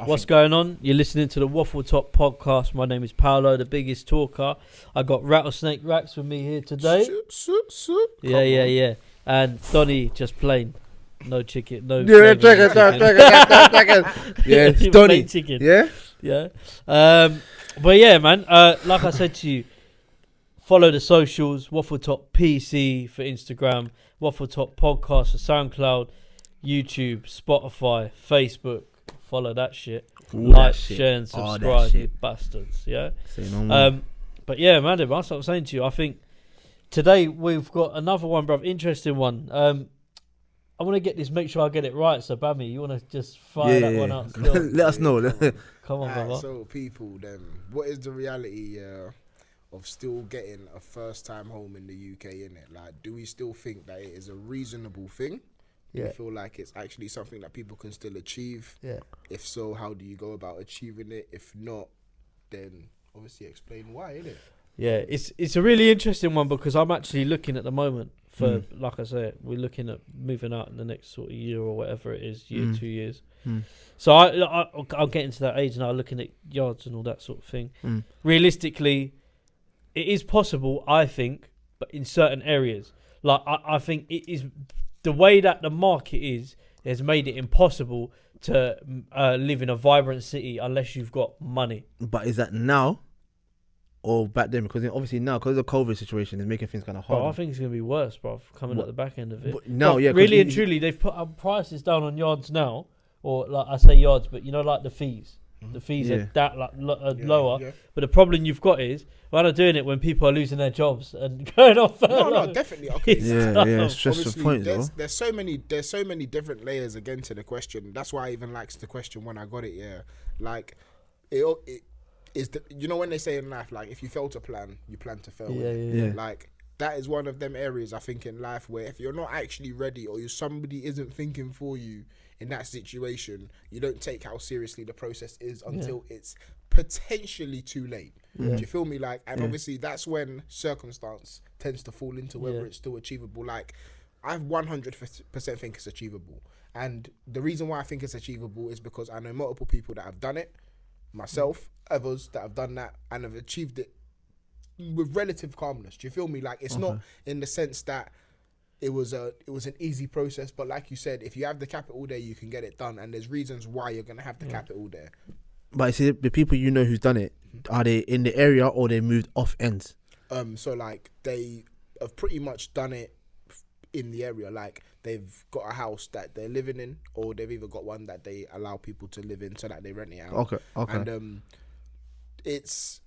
What's going on? You're listening to the Waffletop podcast. My name is Paulo the Biggest Talker. I got Rattlesnake Racks with me here today. Yeah. And Donny just plain. No chicken. No. Yeah, chicken. Yeah, it's Donny. Chicken. Yeah. But yeah, man. Like I said to you, follow the socials. Waffletop PC for Instagram. Waffletop podcast for Soundcloud, YouTube, Spotify, Facebook. Follow that shit. Like, share, and subscribe, you bastards. Yeah. But yeah, man, that's what I'm saying to you. I think today we've got another one, bruv. Interesting one. I want to get this. Make sure I get it right. So, Bami, you want to just fire that one out? Let us know. Come on, brother. So, people, then, what is the reality of still getting a first-time home in the UK? In it, like, do we still think that it is a reasonable thing? Do you feel like it's actually something that people can still achieve? Yeah. If so, how do you go about achieving it? If not, then obviously explain why, innit? Yeah, it's a really interesting one because I'm actually looking at the moment for, like I said, we're looking at moving out in the next sort of year or whatever it is, 2 years. So I'll get into that age now, looking at yards and all that sort of thing. Realistically, it is possible, I think, but in certain areas. Like, I think it is... The way that the market has made it impossible to live in a vibrant city unless you've got money. But is that now or back then? Because obviously now, because of the COVID situation, it's making things kind of hard. I think it's going to be worse, bro, coming at the back end of it. No, yeah. Really and truly, they've put prices down on yards now, or like I say yards, but you know, like the fees. The fees are that lower. Yeah. But the problem you've got is, why not doing it when people are losing their jobs and going off? No, definitely. Okay. It's just the point, though. There's so many different layers again to the question. That's why I even liked the question when I got it. Yeah, like it is. You know when they say in life, like if you fail to plan, you plan to fail. Yeah. Like that is one of them areas I think in life where if you're not actually ready or somebody isn't thinking for you in that situation, you don't take how seriously the process is until it's potentially too late. Do you feel me? Like, and obviously that's when circumstance tends to fall into whether it's still achievable. Like, I 100% think it's achievable. And the reason why I think it's achievable is because I know multiple people that have done it, myself, others that have done that and have achieved it with relative calmness. Do you feel me? Like, it's not in the sense that it was an easy process, but like you said, if you have the capital there, you can get it done, and there's reasons why you're gonna have the capital there. But you see, the people you know who's done it, are they in the area or they moved off ends? So like they have pretty much done it in the area. Like they've got a house that they're living in, or they've either got one that they allow people to live in so that they rent it out. Okay. And it's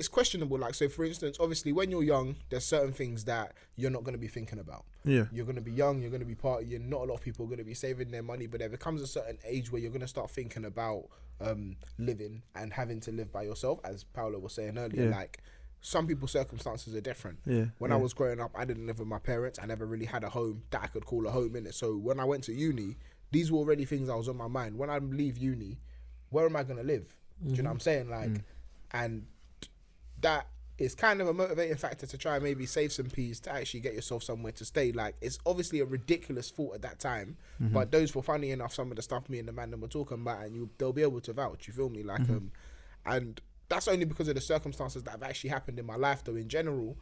questionable. Like, so for instance, obviously when you're young, there's certain things that you're not going to be thinking about. Yeah. You're going to be young, you're going to be partying. Not a lot of people are going to be saving their money, but there becomes a certain age where you're going to start thinking about living and having to live by yourself, as Paulo was saying earlier. Like, some people's circumstances are different. When I was growing up, I didn't live with my parents. I never really had a home that I could call a home, innit? So when I went to uni, these were already things that was on my mind. When I leave uni, where am I going to live? Do you know what I'm saying? Like, and that is kind of a motivating factor to try and maybe save some peas to actually get yourself somewhere to stay. Like, it's obviously a ridiculous thought at that time, but those were funny enough, some of the stuff me and the man that were talking about, and they'll be able to vouch, you feel me? Like, and that's only because of the circumstances that have actually happened in my life, though. In general,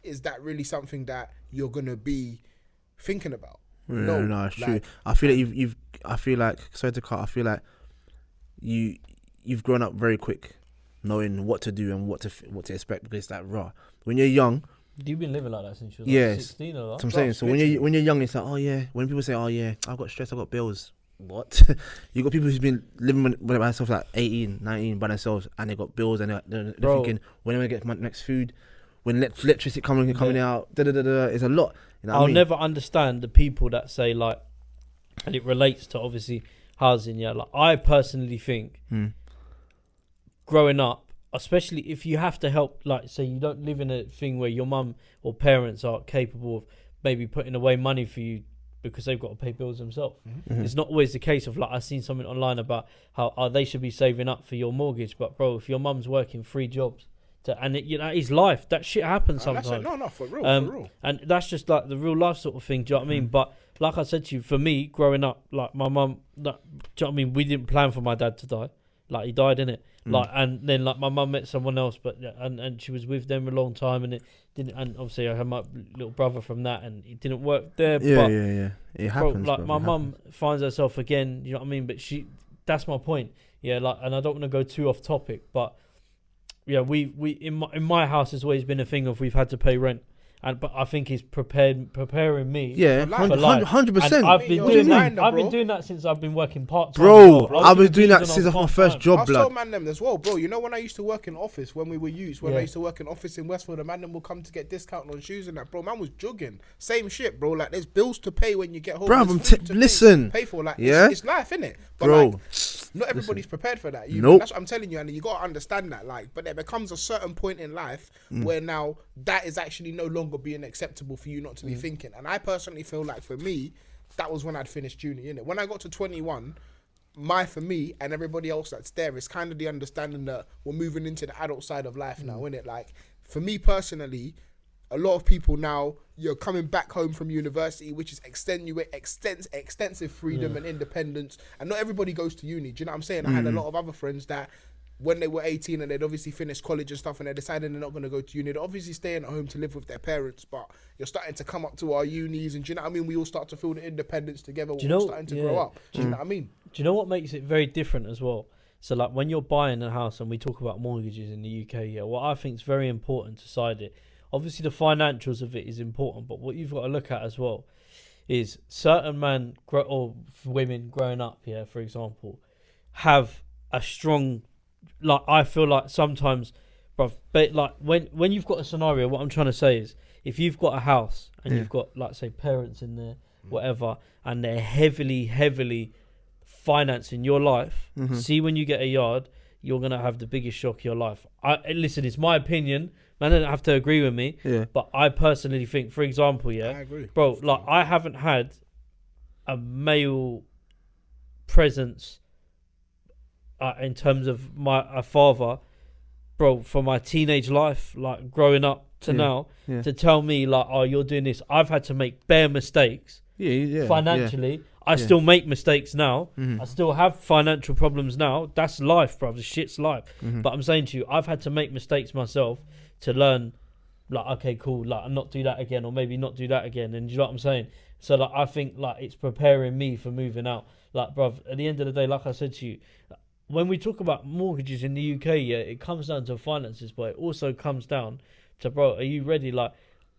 is that really something that you're going to be thinking about? No, it's true. I feel like I feel like you've grown up very quick, knowing what to do and what to expect, because it's like raw. When you're young, you've been living like that since you were 16 or what? I'm saying. So when you're young, it's like, oh yeah. When people say, oh yeah, I've got stress, I've got bills. What? You got people who's been living by themselves like 18, 19 by themselves, and they got bills, and they're thinking, when am I get my next food? When electricity coming out, it's a lot. You know what I mean? Never understand the people that say, like, and it relates to obviously housing. Yeah, like I personally think. Growing up, especially if you have to help, like, say you don't live in a thing where your mum or parents are capable of maybe putting away money for you because they've got to pay bills themselves. It's not always the case of, like, I've seen something online about how they should be saving up for your mortgage, but bro, if your mum's working 3 jobs and that is life. That shit happens sometimes. No, for real, for real. And that's just like the real life sort of thing. Do you know what I mean? But like I said to you, for me, growing up, like my mum, do you know what I mean? We didn't plan for my dad to die. Like he died, innit? Like, and then like my mum met someone else, but and she was with them a long time, and it didn't. And obviously, I had my little brother from that, and it didn't work there. Yeah. It happens. Like my mum finds herself again. You know what I mean? But that's my point. Yeah, like, and I don't want to go too off topic, but yeah, we in my house has always been a thing of we've had to pay rent. But I think he's preparing me. Yeah, for life. 100%. I've been doing that. Bro. I've been doing that since I've been working part time. Bro, I've been doing that since my first job, I've blood. told man them as well, bro. You know when I used to work in office, when we were youths, I used to work in office in Westfield, the man them will come to get discount on shoes and that, bro. Man was jugging. Same shit, bro. Like there's bills to pay when you get home. Bro, listen. Pay for like it's life, innit? But bro. Like, not everybody's prepared for that. Nope. That's what I'm telling you, and you gotta understand that. Like, but there becomes a certain point in life where now that is actually no longer being acceptable for you not to be thinking. And I personally feel like for me, that was when I'd finished uni, innit? When I got to 21, for me and everybody else that's there is kind of the understanding that we're moving into the adult side of life now, innit? Like, for me personally, a lot of people now, you're coming back home from university, which is extensive freedom and independence. And not everybody goes to uni. Do you know what I'm saying? I had a lot of other friends that when they were 18 and they'd obviously finished college and stuff and they're deciding they're not going to go to uni, they're obviously staying at home to live with their parents, but you're starting to come up to our unis and do you know what I mean? We all start to feel the independence together. We're all starting to grow up. Do you know what I mean? Do you know what makes it very different as well? So like when you're buying a house and we talk about mortgages in the UK, what I think is very important to side it, obviously the financials of it is important, but what you've got to look at as well is certain men or women growing up, for example, have a strong, like I feel like sometimes, bruv, but like when you've got a scenario, what I'm trying to say is if you've got a house and you've got like say parents in there, whatever, and they're heavily financing your life, see when you get a yard, you're gonna have the biggest shock of your life. Listen, it's my opinion. Man, don't have to agree with me, but I personally think, for example, I agree, bro, like I haven't had a male presence in terms of my father, bro, for my teenage life, like growing up to now, to tell me like, oh, you're doing this. I've had to make bare mistakes financially. I still make mistakes now. I still have financial problems now. That's life, bro. The shit's life. But I'm saying to you, I've had to make mistakes myself to learn, like, okay, cool, like, not do that again, or maybe not do that again. And you know what I'm saying? So, like, I think, like, it's preparing me for moving out. Like, bruv, at the end of the day, like I said to you, when we talk about mortgages in the UK, it comes down to finances, but it also comes down to, bro, are you ready? Like,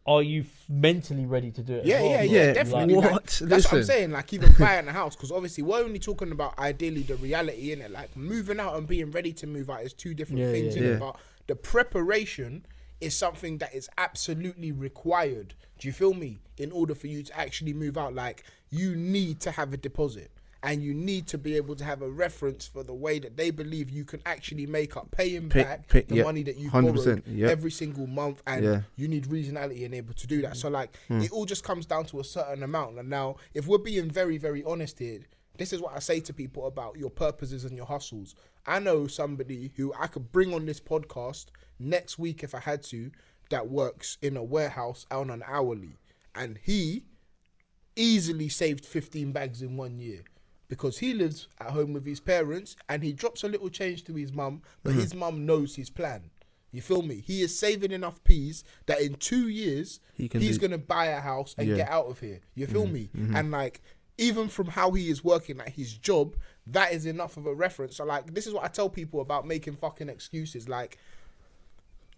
are you mentally ready to do it? Yeah, definitely. What? Like, that's what I'm saying. Like, even buying a house, because obviously we're only talking about ideally the reality in it. Like, moving out and being ready to move out is two different things in it. But the preparation is something that is absolutely required. Do you feel me? In order for you to actually move out, like, you need to have a deposit. And you need to be able to have a reference for the way that they believe you can actually make up paying back the money that you borrowed every single month. And you need reasonality and able to do that. So, like, it all just comes down to a certain amount. And now, if we're being very, very honest here, this is what I say to people about your purposes and your hustles. I know somebody who I could bring on this podcast next week if I had to, that works in a warehouse on an hourly. And he easily saved 15 bags in 1 year. Because he lives at home with his parents and he drops a little change to his mum, but his mum knows his plan. You feel me? He is saving enough peas that in 2 years, he's going to buy a house and get out of here. You feel me? And like, even from how he is working at his job, that is enough of a reference. So like, this is what I tell people about making fucking excuses. Like,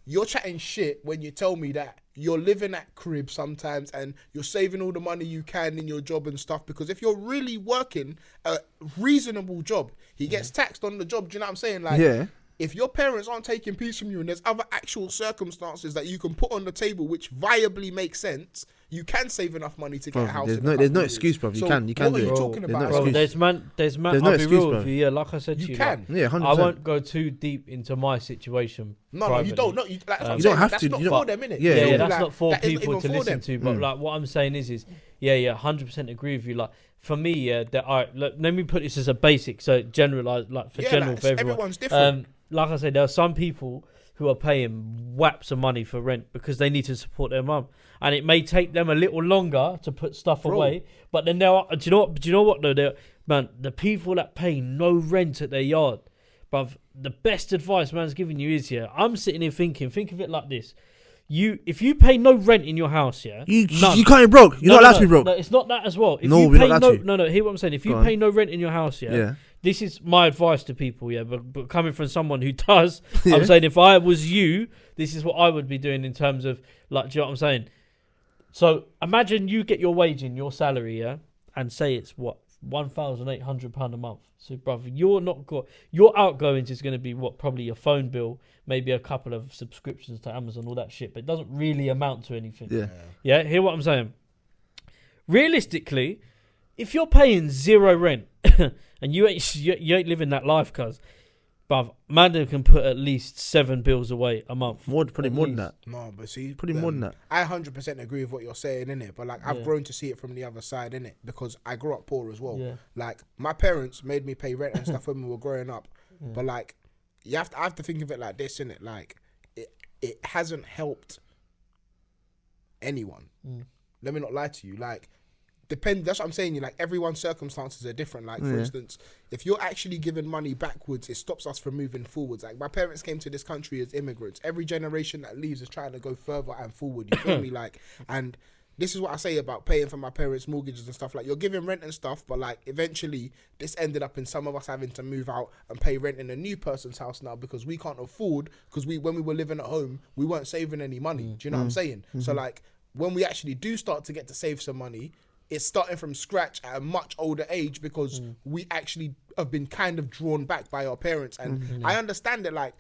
you're chatting shit when you tell me that you're living at crib sometimes and you're saving all the money you can in your job and stuff, because if you're really working a reasonable job, he gets taxed on the job. Do you know what I'm saying? Like, if your parents aren't taking peace from you and there's other actual circumstances that you can put on the table which viably make sense, you can save enough money to get a house. There's no excuse, bro. You can what do are you it. talking about? Bro, there's man. I'll be real with you. Yeah, like I said to you, can. Yeah, 100%. I won't go too deep into my situation. No, you don't. No, you don't have to. That's not for them, innit? Yeah, that's not for people to listen to. But like, what I'm saying is, 100% agree with you. Like, for me, let me put this as a basic, so generalize, like for general, for everyone. Everyone's different. Like I said, there are some people who are paying whaps of money for rent because they need to support their mum, and it may take them a little longer to put stuff away. But then do you know what though? Man, the people that pay no rent at their yard, bruv, the best advice man's giving you is I'm sitting here thinking, think of it like this. If you pay no rent in your house, you can't be broke. You're not allowed to be broke. No, it's not that as well. If No, you we're pay not allowed to. No, hear what I'm saying. If you pay no rent in your house, this is my advice to people, but coming from someone who does, I'm saying if I was you, this is what I would be doing in terms of, like, do you know what I'm saying? So imagine you get your wage in, your salary, and say it's what, £1,800 a month. So, brother, your outgoings is going to be what, probably your phone bill, maybe a couple of subscriptions to Amazon, all that shit, but it doesn't really amount to anything. Yeah, hear what I'm saying? Realistically, if you're paying zero rent and you ain't living that life, cuz, bruv, man can put at least 7 bills away a month. Probably more than that. No, but see, Probably more than that. I 100% agree with what you're saying, innit? But like, I've grown to see it from the other side, innit? Because I grew up poor as well. Yeah. Like, my parents made me pay rent and stuff when we were growing up. But like, I have to think of it like this, innit? Like, it hasn't helped anyone. Let me not lie to you. Like, that's what I'm saying. Like, everyone's circumstances are different. Like, for instance, if you're actually giving money backwards, it stops us from moving forwards. Like, my parents came to this country as immigrants. Every generation that leaves is trying to go further and forward. You feel me? Like, and this is what I say about paying for my parents' mortgages and stuff. Like, you're giving rent and stuff, but like, eventually this ended up in some of us having to move out and pay rent in a new person's house now because we can't afford, because when we were living at home, we weren't saving any money. Do you know what I'm saying? So like, when we actually do start to get to save some money, it's starting from scratch at a much older age because we actually have been kind of drawn back by our parents. And I understand it. Like,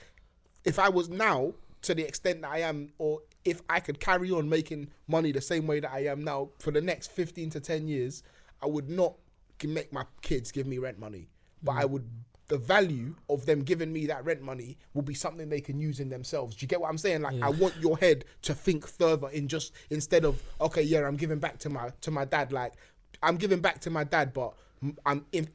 if I was now to the extent that I am, or if I could carry on making money the same way that I am now for the next 15 to 10 years, I would not make my kids give me rent money. But I would, the value of them giving me that rent money will be something they can use in themselves. Do you get what I'm saying? Like, I want your head to think further instead of, okay, yeah, I'm giving back to my dad. Like, I'm giving back to my dad, but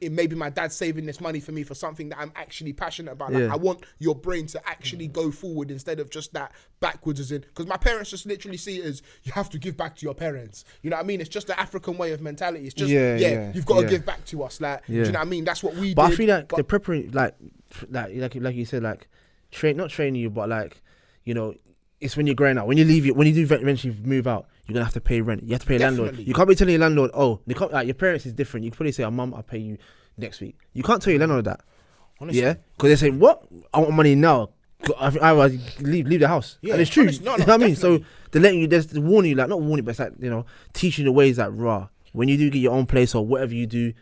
maybe my dad's saving this money for me for something that I'm actually passionate about. Like, I want your brain to actually go forward instead of just that backwards, as in, because my parents just literally see it as, you have to give back to your parents. You know what I mean? It's just the African way of mentality. It's just, you've got to give back to us. Like, do you know what I mean? That's what we But did. I feel like the preparing, like you said, like, not training you, but like, you know, it's when you're growing up. When you leave, when you do eventually move out, you're gonna have to pay rent. You have to pay a landlord. You can't be telling your landlord, oh, they can't, like, your parents is different. You can probably say, oh, mum, I'll pay you next week. You can't tell your landlord that. Honestly. Yeah, because they say, what? I want money now. I leave the house. Yeah, and it's true. Honestly, you know what I mean? So they're letting you, they're warning you, like, not warning, but it's like, you know, teaching you the ways that, when you do get your own place or whatever you do,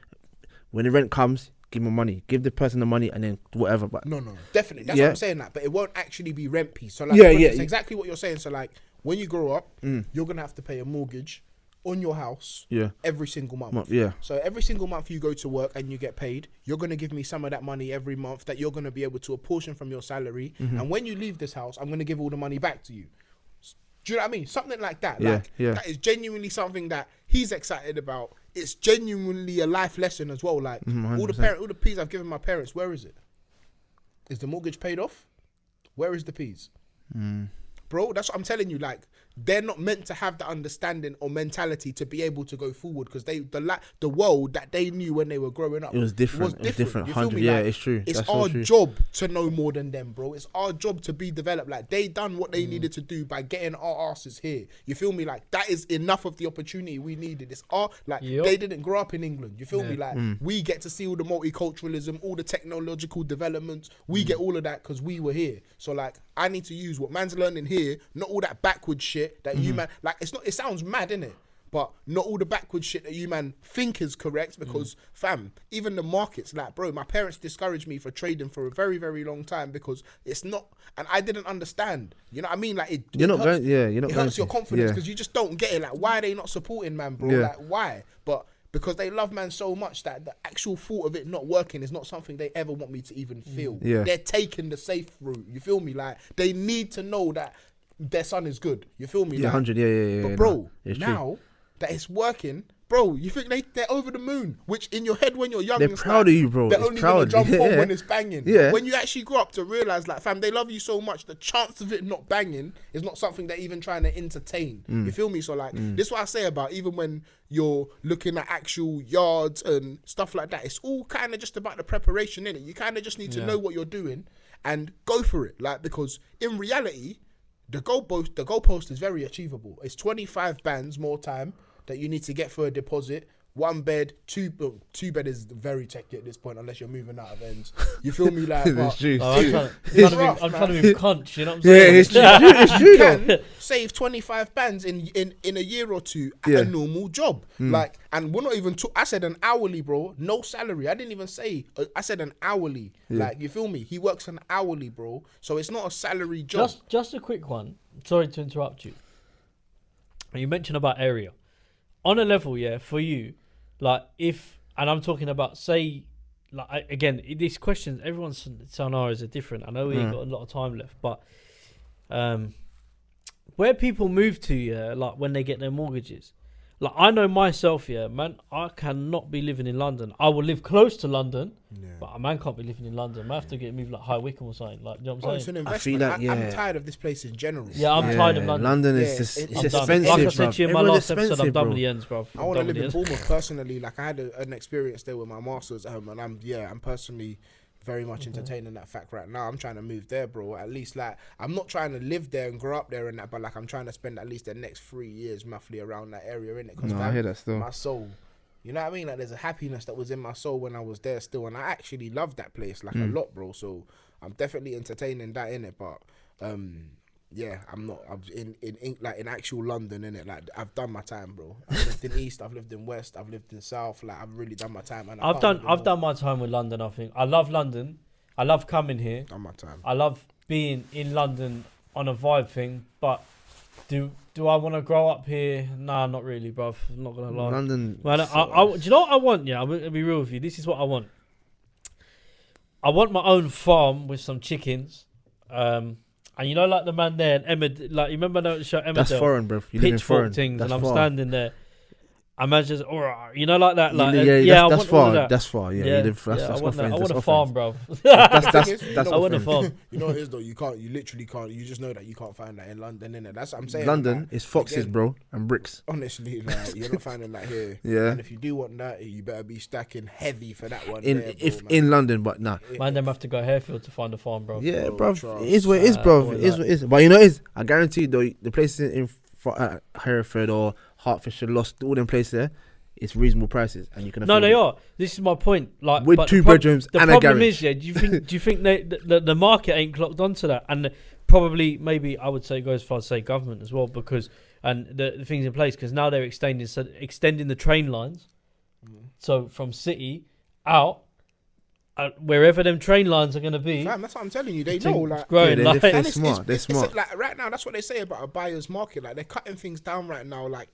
when the rent comes, give them money. Give the person the money and then whatever. But no, definitely. That's what I'm saying. That, but it won't actually be rent piece. So like, it's exactly what you're saying. So like, when you grow up, you're gonna have to pay a mortgage on your house every single month. So every single month you go to work and you get paid, you're gonna give me some of that money every month that you're gonna be able to apportion from your salary. And when you leave this house, I'm gonna give all the money back to you. Do you know what I mean? Something like that. That is genuinely something that he's excited about. It's genuinely a life lesson as well. Like, all the P's I've given my parents, where is it? Is the mortgage paid off? Where is the P's? Bro, that's what I'm telling you. Like, they're not meant to have the understanding or mentality to be able to go forward, because the world that they knew when they were growing up, it was different. You feel me? Like, it's true. It's our job to know more than them, bro. It's our job to be developed. Like, they done what they needed to do by getting our asses here. You feel me? Like, that is enough of the opportunity we needed. It's our, like, they didn't grow up in England. You feel me? Like, we get to see all the multiculturalism, all the technological developments. We get all of that because we were here. So like, I need to use what man's learning here, not all that backward shit that you man, like, it's not, it sounds mad, innit? But not all the backward shit that you man think is correct, because fam, even the markets, like, bro, my parents discouraged me for trading for a very, very long time because it's not, and I didn't understand. You know what I mean? Like, it hurts your confidence because you just don't get it. Like, why are they not supporting man, bro? Like, why? But because they love man so much that the actual thought of it not working is not something they ever want me to even feel. They're taking the safe route. You feel me? Like, they need to know that their son is good. You feel me? 100. But bro, now that it's working, bro, you think they're over the moon? Which in your head when you're young, They're it's proud like, of you, bro. They're It's only proud. gonna jump on Yeah. when it's banging. Yeah. When you actually grow up to realize, like, fam, they love you so much, the chance of it not banging is not something they're even trying to entertain. You feel me? So like, this is what I say about even when you're looking at actual yards and stuff like that, it's all kind of just about the preparation, innit? You kind of just need to know what you're doing and go for it. Like, because in reality, the goalpost is very achievable. It's 25 bands more time that you need to get for a deposit. 1 bed, two bed is very techy at this point unless you're moving out of ends. You feel me? Like, It's true. I'm trying to move conch, you know what I'm Yeah, saying? it's true. It's true. you though. can save 25 bands in a year or two at a normal job. Like, and we're not even I said an hourly, bro. No salary. I didn't even say. I said an hourly. Like, you feel me? He works an hourly, bro. So it's not a salary job. Just a quick one. Sorry to interrupt you. You mentioned about area. On a level, yeah, for you, like and I'm talking about, say, like, again, these questions, everyone's scenarios are different. I know we ain't got a lot of time left, but where people move to, yeah, like when they get their mortgages, like I know myself, yeah, man, I cannot be living in London. I will live close to London, but a man can't be living in London. I have to get moved like High Wycombe or something. Like, you know what I'm It's saying? an I investment. feel like, I'm tired of this place in general. Yeah, I'm tired of London. London is Yeah, just it's it's I'm done. expensive. Like I said to you in my Everyone's last episode, I'm expensive, done bro. with the ends, bro. I want to live in Bournemouth personally. Like, I had an experience there with my masters, and I'm personally very much entertaining that fact right now. I'm trying to move there, bro. At least, like, I'm not trying to live there and grow up there and that, but like, I'm trying to spend at least the next 3 years roughly around that area, innit? Because No, I hear that still. my soul, you know what I mean? Like, there's a happiness that was in my soul when I was there still, and I actually love that place like a lot, bro. So I'm definitely entertaining that, innit? But yeah, I'm not. I'm in actual London, innit? Like, I've done my time, bro. I've lived in East, I've lived in West, I've lived in South. Like, I've really done my time. And I've done my time with London. I think I love London. I love coming here. Done my time. I love being in London on a vibe thing. But do I want to grow up here? Nah, not really, bruv. I'm not gonna lie. London. Man, do you know what I want? Yeah, I'm gonna be real with you. This is what I want. I want my own farm with some chickens. And you know, like the man there, and like, you remember the show Emmerdale? That's foreign, bro. You live in Pitchfork foreign. things, That's and I'm far. standing there. I'm just, you know, like that. Like, yeah, I that's want all of far. that. That's far. Yeah, you live, that's I want offense. I want a That's farm, offense. bro. That's I want a farm. You know what it is though? You literally can't. You just know that you can't find that in London, innit? That's what I'm saying. London like, is foxes, again, bro, and bricks. Honestly, like, you're not finding that here. Yeah. And if you do want that, you better be stacking heavy for that one. In there, bro, if man. in London, but nah. Man, them have to go Harefield to find a farm, bro. Yeah, bro, bro. trust. It is what it is, bro. boy, It is what it is. But you know, it is. I guarantee you, though, the places in Hereford or Hertfordshire, Lost, all them places there, it's reasonable prices, and you can. No, afford they it. are. This is my point. Like, With but 2 the bedrooms the and a problem garage. is, yeah. Do you think the market ain't clocked onto that, and probably maybe I would say go as far as say government as well, because and the things in place, because now they're extending the train lines, so from city out. Wherever them train lines are going to be, Fam, that's what I'm telling you. They know, like, growing. Yeah, like, they're and smart. They're smart. like, right now, that's what they say about a buyer's market. Like, they're cutting things down right now. Like,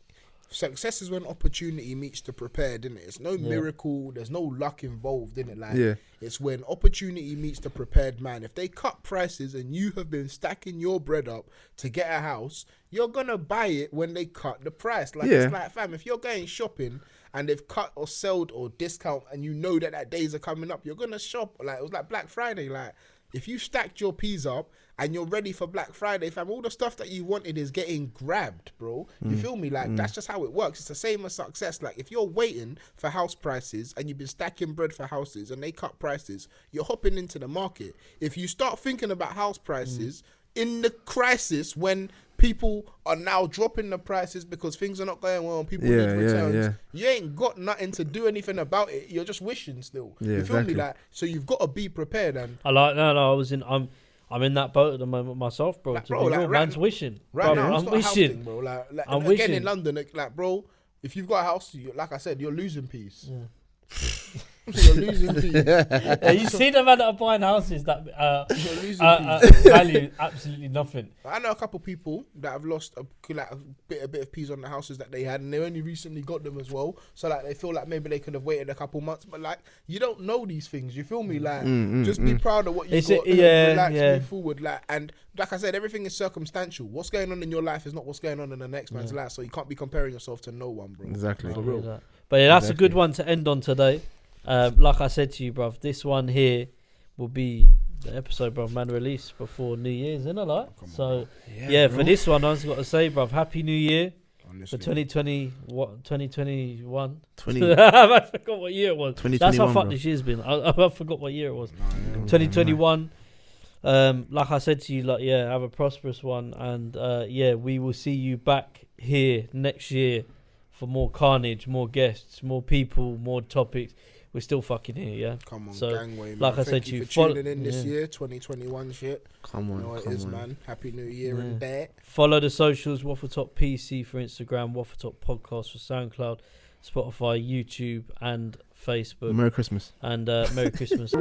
success is when opportunity meets the prepared, innit? It's no miracle. There's no luck involved, innit? Like, it's when opportunity meets the prepared man. If they cut prices and you have been stacking your bread up to get a house, you're gonna buy it when they cut the price. Like, it's like, fam, if you're going shopping and they've cut or sold or discount and you know that days are coming up, you're gonna shop. Like, it was like Black Friday. Like, if you stacked your peas up and you're ready for Black Friday, fam, all the stuff that you wanted is getting grabbed, bro. You feel me? Like, that's just how it works. It's the same as success. Like, if you're waiting for house prices and you've been stacking bread for houses and they cut prices, you're hopping into the market. If you start thinking about house prices in the crisis when people are now dropping the prices because things are not going well and people need returns, you ain't got nothing to do anything about it. You're just wishing still. You feel me? Like, so you've got to be prepared. And I'm in that boat at the moment myself, bro. like, To bro, be like, real, man's wishing. right Bro, now, it's I'm not a house wishing. thing, bro. Like, I'm again, wishing. in London, like, bro, if you've got a house, like I said, you're losing peace. You're losing P. Yeah, you see the man that are buying houses that You're losing P. value absolutely nothing. I know a couple people that have lost a bit of peas on the houses that they had, and they only recently got them as well. So like they feel like maybe they could have waited a couple months, but like you don't know these things. You feel me? Like just be proud of what you got. Relax, move forward. Like and like I said, everything is circumstantial. What's going on in your life is not what's going on in the next man's life. So you can't be comparing yourself to no one, bro. Exactly. For real. But yeah, that's a good one to end on today. Like I said to you, bruv, this one here will be the episode, bruv, man, released before New Year's, innit? Like? So, yeah, for this one, I just got to say, bruv, Happy New Year for 2021. I forgot what year it was. That's how fucked this year's been. I forgot what year it was. 2021. Like I said to you, like, yeah, have a prosperous one. And, yeah, we will see you back here next year for more carnage, more guests, more people, more topics. We're still fucking here, yeah. Come on, so, gangway, man. like I said to you, tuning in this year, 2021 shit. Come on, you know what it is, man. Happy New Year and that. Follow the socials: Waffletop PC for Instagram, Waffletop Podcast for SoundCloud, Spotify, YouTube, and Facebook. Merry Christmas. And Merry Christmas.